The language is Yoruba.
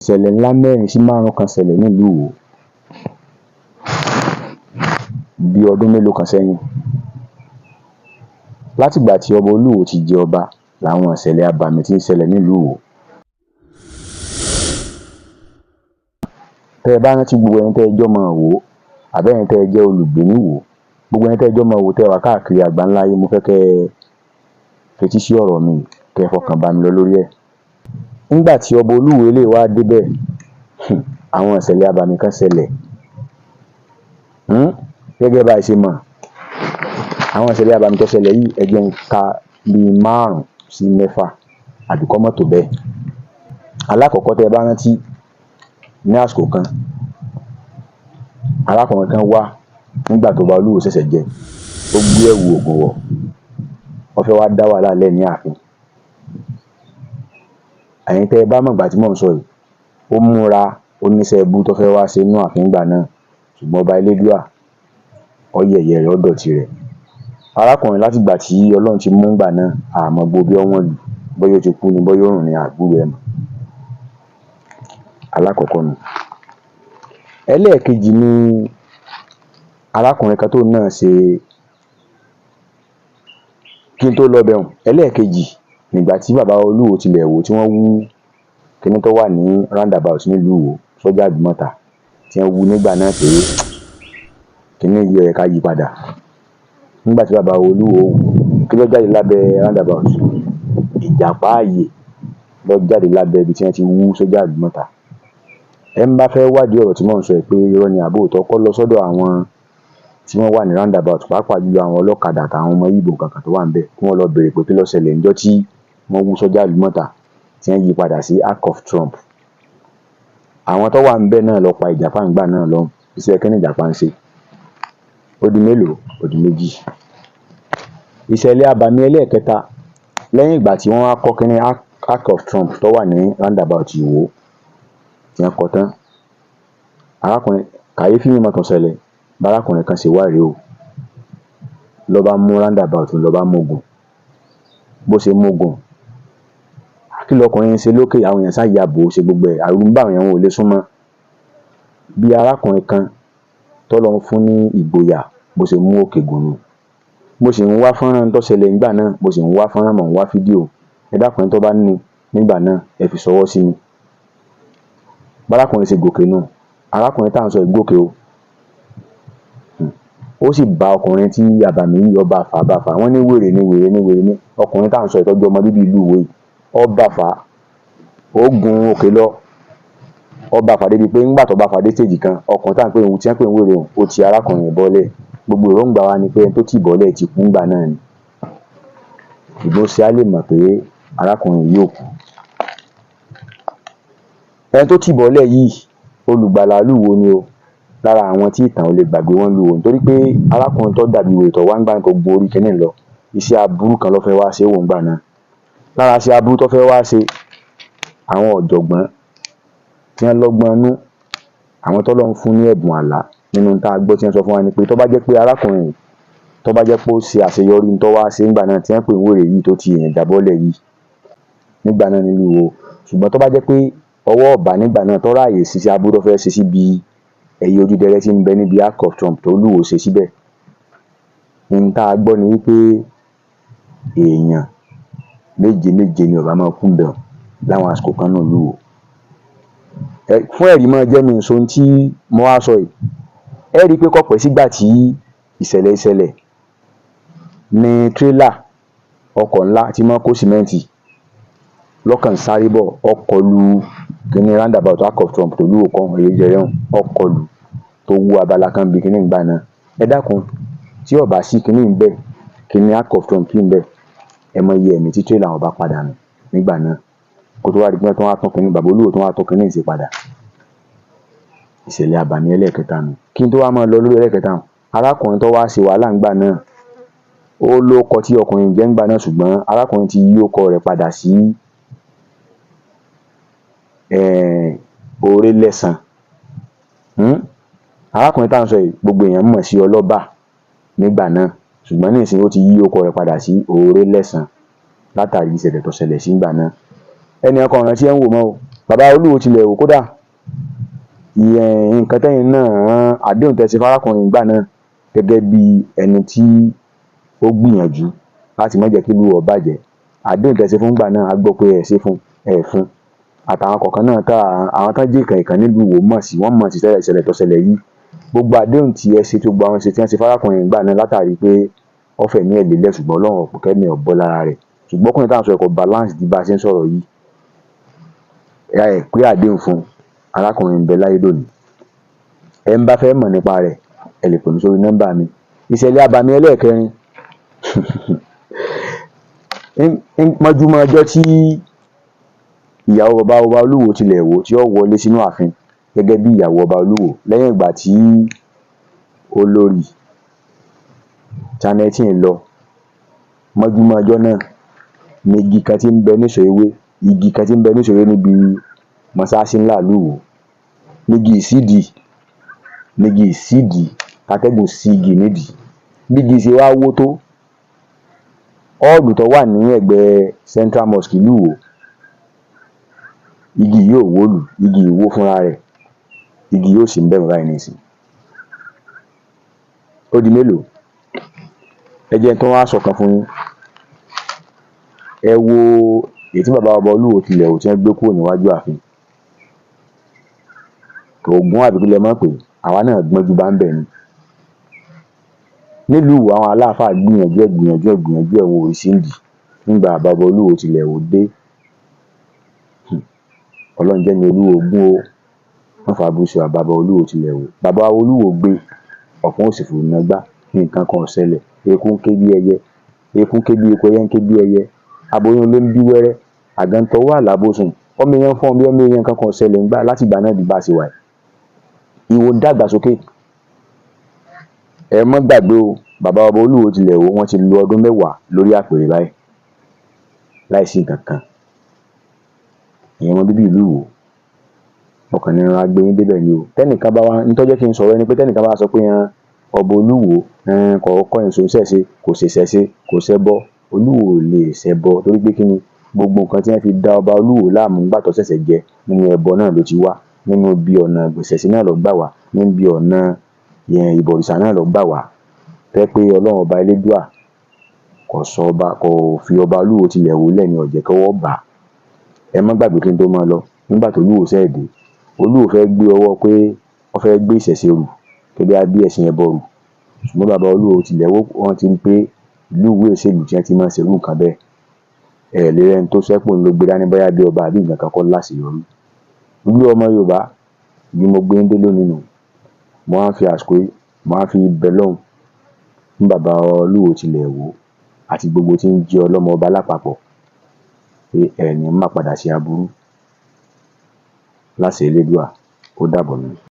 ìṣẹ̀lẹ̀ ńlá 4 sí 5 kan ṣẹlẹ̀ nílùú Ìwó bí ọdún mélòó kan sẹ́yìn. Látìgbà tí ọba Olúwo ti jẹ ọba làwọn ìṣẹ̀lẹ̀ abàmì tí ń ṣẹlẹ̀ nílùú Ìwó. Tẹ́ ẹ bá rántí gbogbo ẹ̀yin tẹ́ ẹ jọ́mọ Ìwó àbẹ́yin tẹ́ ẹ jẹ́ olùgbé ní Ìwó, gbogbo ẹ̀yin tẹ́ ẹ jọ́mọ Ìwó tẹ́ ẹ wà káàkiri àgbáńlá ayé, mo fẹ́ kẹ́ ẹ fetí sí ọ̀rọ̀ mi kẹ́ ẹ fọkàn bá mi lọ lórí ẹ̀. Nígbà tí ọba Olúwo eléyìí wá débẹ̀, àwọn ìṣẹ̀lẹ̀ abàmì kan ṣẹlẹ̀. Gẹ́gẹ́ bá a ṣe mọ̀, àwọn ìṣẹ̀lẹ̀ abàmì tó ṣẹlẹ̀ yìí ẹ jẹ́ n ka bí 5 sí 6 àbí kó má tó bẹ́ẹ̀. Alákọ̀ọ́kọ́ tẹ́ ẹ bá rántí, ní àsìkò kan, arákùnrin kan wá nígbà tó ọba Olúwo ṣẹ̀ṣẹ̀ jẹ, ó gbé ẹ̀wù ògùn wọ̀, ó fẹ́ wá dá wàhálà lẹ̀ ní ààfin. Ẹ̀yin tẹ́ ẹ bá mọ̀ ìgbà tí mò ń sọ yìí, ó múra, ó níṣẹ́ ibú tó fẹ́ wá ṣe nínú ààfin nígbà náà, ṣùgbọ́n ọba elédùà ó yẹ̀yẹ́ rẹ̀, ó dọ̀tí rẹ̀. Arákùnrin látìgbà tí Ọlọ́run ti mú nígbà náà, a mọ̀ gbogbo bí wọ́n lù, bóyá ó ti kú ni, bóyá ó rùn ni, a gbúròó ẹ̀ mọ́. Alákọ̀ọ́kọ́ nu. Ẹlẹ́ẹ̀kejì ni arákùnrin kan tóun náà ṣe, kí n tó lọ bẹ̀hùn, ẹlẹ́ẹ̀kejì nígbà tí bàbá Olúwo tilẹ̀ wò tí wọ́n wú kíní tó wà ní roundabout nílùú Ìwó, sọ́jà Àdúmọ̀tà, tí wọ́n wú nígbà náà pé kíní yìí ó yẹ ká yí padà. Nígbà tí bàbá Olúwo wò, kí ló jáde lábẹ́ roundabout? Ìjàpá ààyè ló jáde lábẹ́ ibi tí wọ́n ti wú sọ́jà Àdúmọ̀tà. Ẹ ń bá fẹ́ wádìí ọ̀rọ̀ tí mò ń sọ yìí pé irọ́ ni àbí òótọ́, kó lọ sọ́dọ̀ àwọn tí wọ́n wà ní roundabout, pàápàá jùlọ àwọn ọlọ́kadà àtàwọn ọmọ Ìgbò kankan tó wà níbẹ̀, kí wọ́n lọ bèrè pé kí ló ṣẹlẹ̀ níjọ́ tí wọ́n wú sọ́jà Àdúmọ̀tà tí wọ́n yí padà sí Arc of Trump. Àwọn tó wà níbẹ̀ náà ló pa ìjàpá nígbà náà lọ́hùn. Iṣẹ́ kí ni ìjàpá ń ṣe? Ó di mélòó? Ó di 2. Ìṣẹ̀lẹ̀ abàmì ẹlẹ́ẹ̀kẹta, lẹ́yìn ìgbà tí wọ́n wá kọ́ kíní Arc of Trump tó wà ní roundabout Ìwó tí wọ́n kọ́ tán, arákùnrin, kàyéfì mímọ́ tó ṣẹlẹ̀, bárákùnrin kan ṣe wá rèé o, ló bá mú roundabout ló bá mógun. Bó ṣe mógun, kí lọkùnrin ṣe lókè, àwọn èèyàn sá ya bò ó, ṣe gbogbo ẹ̀, àrùn ń bá àwọn èèyàn, wọn ò lè súnmọ́. Bí arákùnrin kan tọ́lọ́run fún ní ìgboyà bó ṣe mú òkè gùn nù. Mo sì ń wá fọ́nrán tó ṣẹlẹ̀ nígbà náà, mo sì ń wá fọ́nrán, mò ń wá fídíò. Ẹ dákun tó bá ní nígbà náà, ẹ fi ṣọwọ́ sí mi. Bárákùnrin ṣe gòkè nù, arákùnrin tá à ń sọ ìgòkè o. Ó sì bá ọkùnrin tí abàmì yìí ó bá fà, wọ́n ní wèrè ní ọkùnrin tá à ń sọ ìtọ́jú ọmọ bíbí ìlú Ìwó yìí, ó bá fà, ó gun òkè lọ, ó bá fà débi pé ńgbà tó bá fà dé stage kan, ọkùnrin tá à ń pè ń tí wọ́n pè ń wèrè òun, ó ti arákùnrin bọ́lẹ̀. Gbogbo èròǹgbà wa ni pé ẹni tó tì bọ́lẹ̀ ti kú ńgbà náà ni. Ṣùgbọ́n ṣé a lè mọ̀ pé arákùnrin yìí ò kú. Ẹni tó tì bọ́lẹ̀ yìí, olùgbàlà ìlú Ìwó ni o. Lára àwọn tí ìtàn ò lè gbàgbé wọn lù Ìwó, nítorí pé arákùnrin tó dàbí wèrè tó wá ńgbà tó gun orí kíní lọ, iṣẹ́ aburú kan ló fẹ́ wá ṣe wò ńgbà náà. Lára iṣẹ́ aburú tó fẹ́ wá ṣe, àwọn ọ̀jọ̀gbọ́n tí wọ́n lọ́gbọ́n inú, àwọn tọ́lọ́run fún ní ẹ̀bùn àlá, nínú tá a gbọ́ tí wọ́n sọ fún wa ni pé tó bá jẹ́ pé arákùnrin yìí, tó bá jẹ́ pé ó ṣe àṣeyọrí tó wá ṣe ńgbà náà tí wọ́n pè ń wèrè yìí tó ti èèyàn jábọ́lẹ̀ yìí nígbà náà nílùú Ìwó, ṣùgbọ́n tó bá jẹ́ pé ọwọ́ ọ̀bà nígbà náà tó ráàyè ṣiṣẹ́ aburú tó fẹ́ ṣe síbi ẹ̀yẹ Ojúdẹrẹ́ tí ń bẹ níbi Arc of Trump tó Olúwo ṣe síbẹ̀. Ní tá a gbọ́ ni wípé èèyàn 7 ni ọba máa kú bẹ̀ láwọn àsìkò kan náà lúwo. Fún ẹ̀rí máa jẹ́ mi nso tí mo wá sọ yìí, ẹ rí i pé kò pẹ́ sígbà tí ìṣẹ̀lẹ̀ ní tírélà ọkọ̀ ńlá tí máa kó sìmẹ́ǹtì lọ́kàn sáré bọ̀, ọkọ̀ lu kíní roundabout Arc of Trump tó Olúwo kan èyí jẹrẹ hàn, ọkọ̀ lu tó wú abala kan bí kíní ìgbà náà. Ẹ dákun, tí ó bá sí kíní ń bẹ, kíní Arc of Trump ń bẹ, ẹ mọ iye ẹ̀mí tí tírélà wọn bá padà nù nígbà náà. Kó tó wá di pé tó wá tún kíní, bàbá Olúwo tó wá tún kíní ìṣe padà. Ìṣẹ̀lẹ̀ abàmì ẹlẹ́ẹ̀kẹta nù. Kí n tó wá máa lọ lórí ẹlẹ́ẹ̀kẹta nù, arákùnrin tó wá ṣe wàhálà ńgbà náà, ó lóko tí ọkùnrin jẹ́ ńgbà náà, ṣùgbọ́n arákùnrin ti yí orúkọ rẹ̀ padà sí Orélẹ́san. Arákùnrin tá à ń sọ yìí, gbogbo èèyàn mọ̀ sí Ọlọ́ba nígbà náà, ṣùgbọ́n nísìnyí ó ti yí orúkọ rẹ̀ padà sí Orélẹ́san látàrí ìṣẹ̀lẹ̀ tó ṣẹlẹ̀ sí ńgbà náà. Ẹni ọkọ̀ ọ̀ràn tí ẹ ń wò mọ́ o, bàbá Olúwo tilẹ̀ wò kódà nǹkan tẹ́yìn náà àdéhùn tẹ́ ṣe fárákùnrin ìgbà náà gẹ́gẹ́ bí ẹni tí ó gbìyànjú láti má jẹ́ kí ìlú ó bàjẹ́, àdéhùn tẹ́ ṣe fún ìgbà náà a gbọ́ pé ẹ ṣe fún ẹ fún àtàwọn kọ̀ọ̀kan náà àwọn tán jẹ́ ìkàn nílùú Ìwó mọ̀ sí wọ́n mọ̀ sí ìṣẹ̀lẹ̀ tó ṣẹlẹ̀ yìí. Gbogbo àdéhùn tí ẹ ṣe tó gbogbo àwọn ṣe tí wọ́n ṣe fárákùnrin ìgbà náà látàrí pé ó fẹ̀mí ẹ̀ lélẹ̀ ṣùgbọ́n Ọlọ́run ò pé kẹ́mi ò bọ́ lára rẹ̀. Ṣùgbọ́n ọkùnrin táwọn sọ ẹ̀kọ́ balance di bá a ṣe ń sọ̀rọ̀ yìí. Ẹ pé àdéhùn fún arákùnrin ń bẹ láyé lónìí. Ẹ ń bá fẹ́ mọ̀ nípa rẹ̀ ẹ lè pè mí sórí nọ́mbà mi. Ìṣẹ̀lẹ̀ abàmì ẹlẹ́ẹ̀kẹrin mọ́júmọ́ ọjọ́ tí ìyàwó bàbá ọba Olúwo tilẹ̀ wò tí ó wọlé sínú ààfin gẹ́gẹ́ bí ìyàwó ọba Olúwo lẹ́yìn ìgbà tí olórí Janet lọ. Mọ́júmọ́ ọjọ́ náà ni igi kan tí ń bẹ níṣọ̀ ewé níbi mọ́sáàsì ńlá ìlú Ìwó nígi ìsídìí atẹ́gùn sí igi nídìí bí igi ṣe wá wó tó ọ́ọ̀lù tó wà ní ẹ̀gbẹ́ Central Mosque ìlú Ìwó igi yìí ò wó lù, igi yìí wó fúnra rẹ̀, igi yìí ò sì ń bẹ̀rù báyìí nísìn. Ó di mélòó? Ẹ jẹ́ tó wá sọ̀kan fún yín. Ẹ wo èyí tí bàbá ọba Olúwo tilẹ̀ wò tí wọ́n gbé kúrò níwájú ààfin. Ògún àbí kí lẹ mọ̀ pé àwa náà gbọ́njú bá ń bẹ̀ ni. Nílùú Ìwó àwọn aláàfáà gbìyànjú ẹ̀ wò ìsíndì nígbà bàbá ọba Olúwo tilẹ̀ wò dé. Ọlọ́run jẹ́ ni Olúwo gún o, wọ́n fàbùrú ṣe bàbá Olúwo tilẹ̀ wò. Bàbá Olúwo gbé ọ̀pọ̀ òsì fòrò náà gbá ní nǹkan kan ṣẹlẹ̀. Eku ń ké bí ẹyẹ, eku ń ké bí eku, ẹyẹ ń ké bí ẹyẹ. Aboyún ló ń bí wẹ́rẹ́, àgàntọ́ wà lábòsùn. Ọmọ èèyàn fọ́n bí ọmọ èèyàn kankan ṣẹlẹ̀ ńgbà láti ìgbà náà di bá ṣe wà yìí. Ìwó dàgbàsókè. Ẹ mọ́ gbàgbé o, bàbá ọba Olúwo tilẹ̀ wò wọ́n ti lo ọdún 10 lórí àpèrè báyìí láìsí nǹkan kan. Ìyẹn ọmọ bíbí ìlú Ìwó ọkàn ní ra gbé yín débẹ̀ ni o. Tẹ́nìkan bá wá ń tọ́jẹ́ kí n sọ̀rọ̀ ẹni pé tẹ́nìkan bá sọ pé ọba Olúwo kọ̀ọ̀kọ́ èso ṣẹ̀ṣe kò ṣe ṣẹ̀ṣe kò ṣẹbọ. Olúwo ò lè ṣẹbọ torí pé kí ni gbogbo nǹkan tí wọ́n fi dá ọba Olúwo láàmú nígbà tó ṣẹ̀ṣẹ̀ jẹ nínú ẹbọ náà ló ti wá, nínú bí ọ̀nà ìṣẹ̀ṣe náà ló gbà wá, nínú bí ọ̀nà ìbọ̀rìṣà náà ló gbà wá. Tẹ́ pé Ọlọ́run ọba Elédùà kò fi ọba Olúwo tilẹ̀ wò lẹ́ni ọ̀jẹ̀ kọ́wọ́ bà. Ẹ má gbàgbé kí n tó máa lọ nígbà tó Olúwo ṣẹ̀ dé. Olúwo fẹ́ gbé ọwọ́ pé ó fẹ́ gbé ìṣẹ̀ṣe rù kébí á bí ẹ̀sìn ẹbọ rù. Ṣùgbọ́n bàbá Olúwo tilẹ̀ wò wọ́n ti rí pé ìlú Ìwó ìṣèlú tí wọ́n ti máa ń ṣe irú nǹkan bẹ́ẹ̀. Ẹ lè rẹ́ni tó sẹ́pọ̀ ló gbé dání bóyá bí ọba àbí nǹkan kan kọ́ láṣeyọrí. Olú ọmọ Yorùbá bí mo gbé ń dé lónìí nù. Mo wá ń fi àsìkò yìí, mo wá ń fi bẹ Ọlọ́run fún bàbá Olúwo tilẹ̀ wò àti gbogbo tí ń jẹ́ ọlọ́mọ ọba lápapọ̀ pé ẹni má padà sí aburú láṣẹ Elédùà. Ó dàbọ̀ nù.